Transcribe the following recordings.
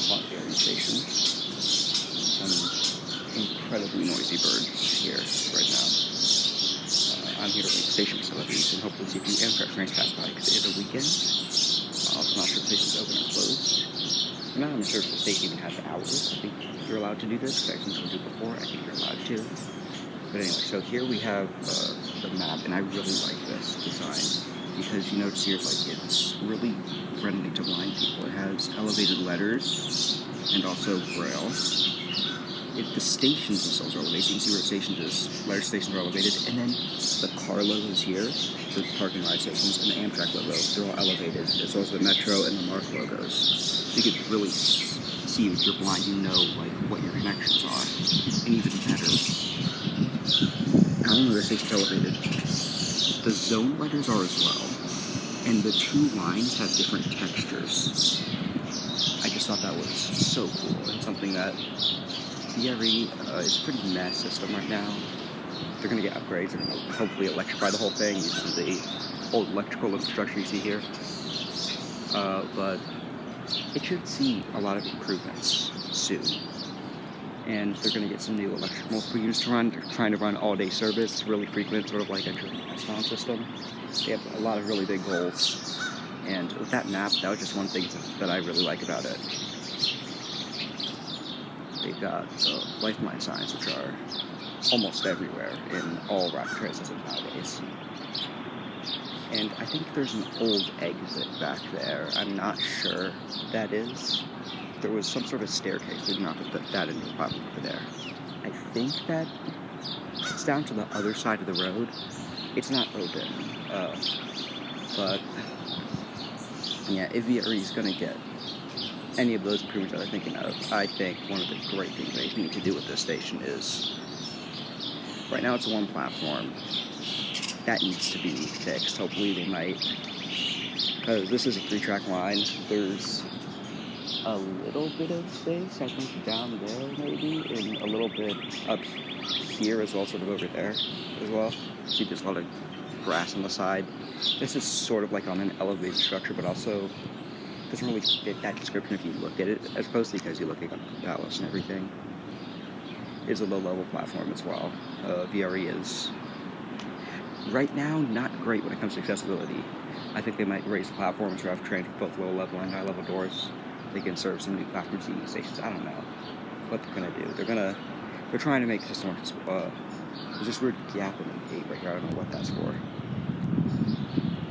L'Enfant VRE station. Some incredibly noisy birds here right now. I'm here to link station facilities and hopefully see a few Amtrak trains pass by because it is a weekend. I'm not sure if the station's open or closed. I'm not sure if the station even has hours. I think you're allowed to do this. I've seen someone do it before. I think you're allowed to. But anyway, so here we have the map, and I really like this design because you notice here, like, it's really friendly to blind people. It has elevated letters and also braille. The stations themselves are elevated. You can see where the stations is. Letter stations are elevated, and then the car logos here, the parking ride stations, and the Amtrak logo, they're all elevated, as well as the Metro and the MARC logos. So you can really see if you're blind, you know, like, what your connections are. And even better, not only are the stations elevated, the zone letters are as well. And the two lines have different textures. I just thought that was so cool, and something that VRE is a pretty mess system right now. They're going to get upgrades. They're going to hopefully electrify the whole thing using the old electrical infrastructure you see here. But it should see a lot of improvements soon. And they're going to get some new electric multiple units to run. They're trying to run all-day service, really frequent, sort of like a restaurant system. They have a lot of really big goals. And with that map, that was just one thing that I really like about it. They've got the lifeline signs, which are almost everywhere in all rapid transit systems nowadays. And I think there's an old exit back there. I'm not sure that is. There was some sort of staircase leading off to put that into the platform over there. I think that it's down to the other side of the road. It's not open. But yeah, if VRE is going to get any of those improvements that I'm thinking of, I think one of the great things they need to do with this station is, right now it's a one platform. That needs to be fixed. Hopefully they might, because this is a 3-track line. There's a little bit of space, I think, down there maybe, and a little bit up here as well, sort of over there as well. See, there's a lot of grass on the side. This is sort of like on an elevated structure, but also doesn't really fit that description if you look at it, as opposed to because you're looking at the palace and everything. It's a low-level platform as well. VRE is, right now, not great when it comes to accessibility. I think they might raise the platforms or have trains with both low-level and high-level doors. They can serve some new platform seating stations. I don't know what they're gonna do. They're trying to make the system more. There's this weird gap in the gate right here. I don't know what that's for.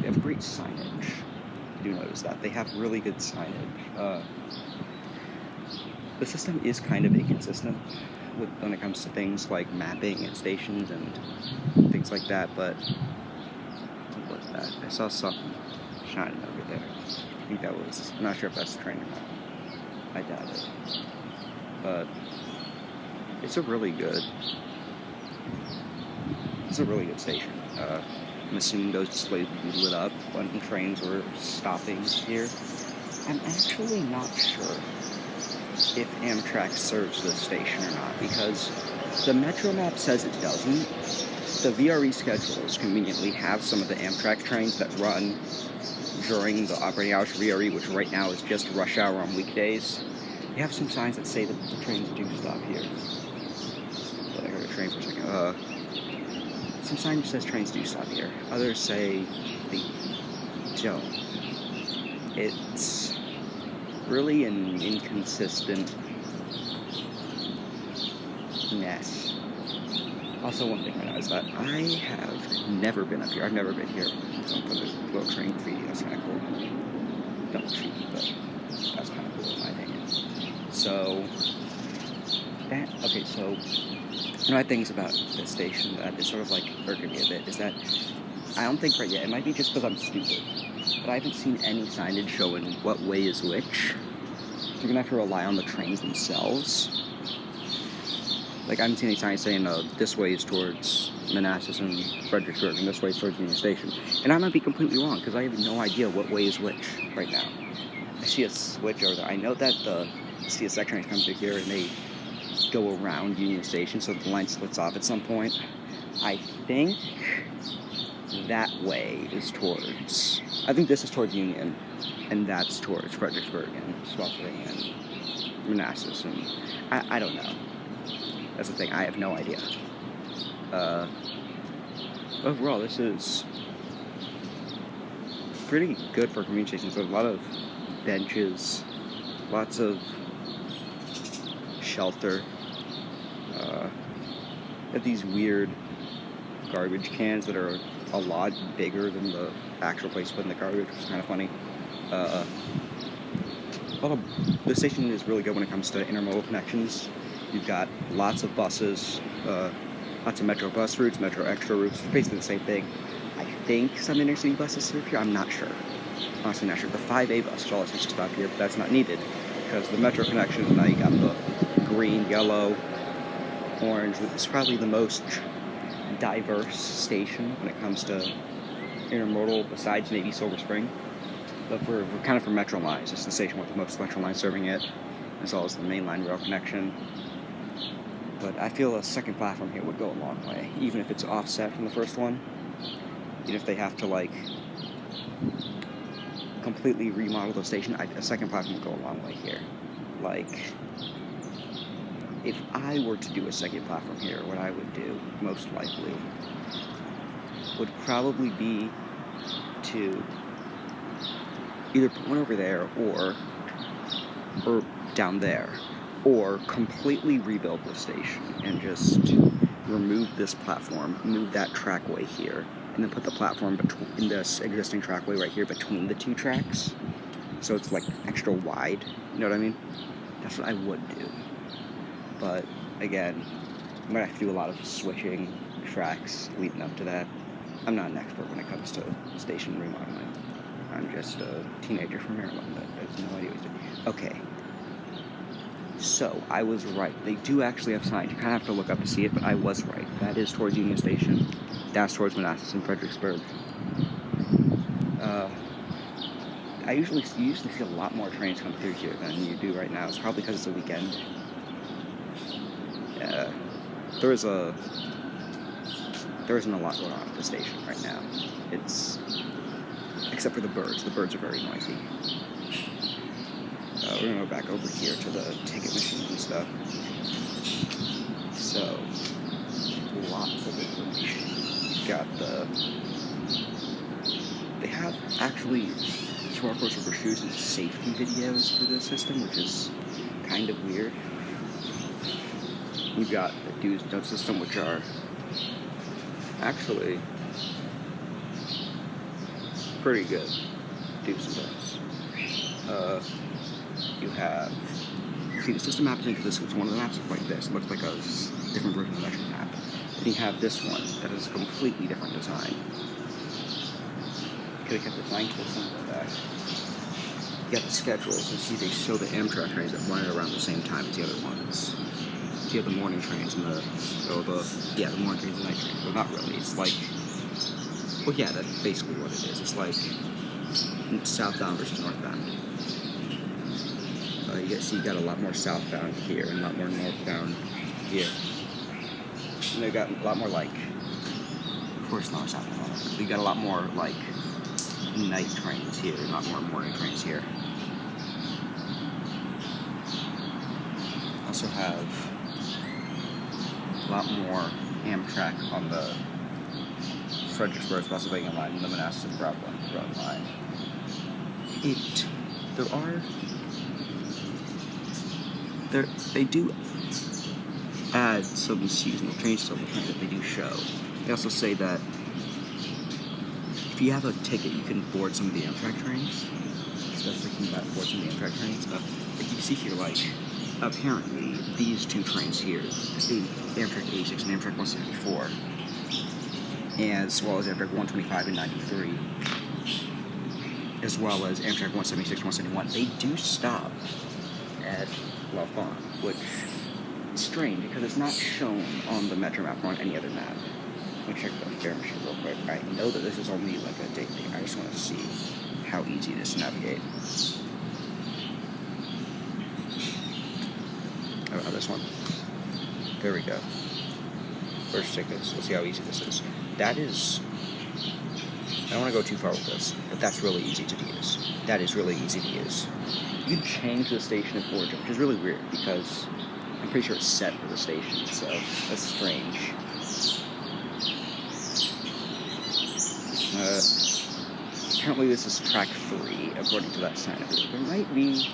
They have great signage. I do notice that. They have really good signage. The system is kind of inconsistent when it comes to things like mapping and stations and things like that, but what was that? I saw something shining over there. I think that was, I'm not sure if that's the train or not. I doubt it. But it's a really good station. I'm assuming those displays would be lit up when trains were stopping here. I'm actually not sure if Amtrak serves this station or not, because the Metro map says it doesn't. The VRE schedules conveniently have some of the Amtrak trains that run during the operating hours for VRE, which right now is just rush hour on weekdays. They have some signs that say that the trains do stop here. But I heard a train for a second. Some sign says trains do stop here. Others say they don't. It's really an inconsistent mess. Also, one thing I know is that I have never been up here. I've never been here. So I'm putting a little train graffiti. That's kind of cool. Not graffiti, but that's kind of cool in my opinion. So, so one of the things about this station that is sort of like irking me a bit is that I don't think right yet, it might be just because I'm stupid, but I haven't seen any signage showing what way is which. You're going to have to rely on the trains themselves. Like, I haven't seen any signs saying, this way is towards Manassas and Fredericksburg, and this way is towards Union Station. And I might be completely wrong, because I have no idea what way is which right now. I see a switch over there. I know that the CSX trains come through here, and they go around Union Station, so the line splits off at some point. I think that way is towards, I think this is towards Union, and that's towards Fredericksburg and Spalding and Manassas, and I don't know. That's the thing, I have no idea. Overall, this is pretty good for community stations. There's a lot of benches, lots of shelter. Have these weird garbage cans that are a lot bigger than the actual place putting the garbage, which is kind of funny. The station is really good when it comes to intermodal connections. You've got lots of buses, lots of Metro bus routes, Metro extra routes, basically the same thing. I think some intercity buses serve here, I'm not sure. Honestly not sure. The 5A bus always used to stop here, but that's not needed, because the Metro connection, now you got the green, yellow, orange. It's probably the most diverse station when it comes to intermodal, besides maybe Silver Spring. But we're kind of for Metro lines. It's the station with the most Metro lines serving it, as well as the mainline rail connection. But I feel a second platform here would go a long way, even if it's offset from the first one. Even if they have to, like, completely remodel the station, a second platform would go a long way here. Like, if I were to do a second platform here, what I would do, most likely, would probably be to either put one over there or down there, or completely rebuild the station and just remove this platform, move that trackway here, and then put the platform in this existing trackway right here between the two tracks, so it's like extra wide, you know what I mean? That's what I would do. But again, I'm gonna have to do a lot of switching tracks leading up to that. I'm not an expert when it comes to station remodeling. I'm just a teenager from Maryland that has no idea what he's doing. Okay. So, I was right. They do actually have signs. You kind of have to look up to see it, but I was right. That is towards Union Station. That's towards Manassas and Fredericksburg. You usually see a lot more trains come through here than you do right now. It's probably because it's a weekend. There isn't a lot going on at the station right now. Except for the birds. The birds are very noisy. We're gonna go back over here to the ticket machine and stuff. So, lots of information. They have actually QR codes for shoes and safety videos for this system, which is kind of weird. We've got the do's and don'ts system, which are actually pretty good do's and don'ts. The system maps into this, which one of the maps looks like this. It looks like a different version of the metric map. Then you have this one that is a completely different design. Could have kept the sign twist on the back. You got the schedules, and see they show the Amtrak trains that run around the same time as the other ones. You have the morning trains and the morning trains and night trains. Well, not really. It's like, well, yeah, that's basically what it is. It's like southbound versus northbound. You got a lot more southbound here and a lot more northbound here. And they got a lot more, like, of course not southbound. We got a lot more, like, night trains here and a lot more morning trains here. Also have a lot more Amtrak on the Fredericksburg, Pennsylvania line and the Manassas and Broadway line. They do add some seasonal changes on the train that they do show. They also say that if you have a ticket, you can board some of the Amtrak trains. So that's thinking about board some of the Amtrak trains. Like you see here, like, apparently these two trains here, the Amtrak 86 and Amtrak 174, as well as Amtrak 125 and 93, as well as Amtrak 176 and 171, they do stop at L'Enfant, which is strange because it's not shown on the Metro map or on any other map. Let me check the fare machine real quick. I know that this is only like a day thing. I just want to see how easy it is to navigate. Oh, this one. There we go. First tickets. We'll see how easy this is. That is don't want to go too far with this, but that's really easy to use. That is really easy to use. You can change the station of origin, which is really weird because I'm pretty sure it's set for the station, so that's strange. Apparently this is track 3, according to that sign. There might be...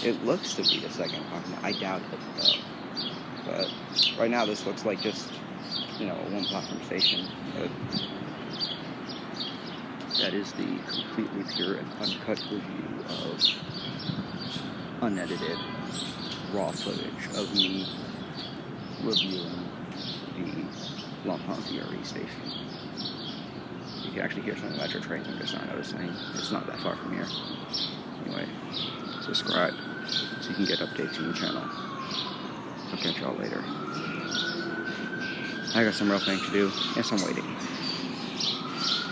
It looks to be the second platform. I doubt it, though. But right now this looks like just, a one-platform station. But that is the completely pure and uncut review of unedited raw footage of me reviewing the L'Enfant VRE station. You can actually hear some of the metro trains, I'm just not noticing. It's not that far from here. Anyway, subscribe so you can get updates on the channel. I'll catch y'all later. I got some real things to do, and some waiting.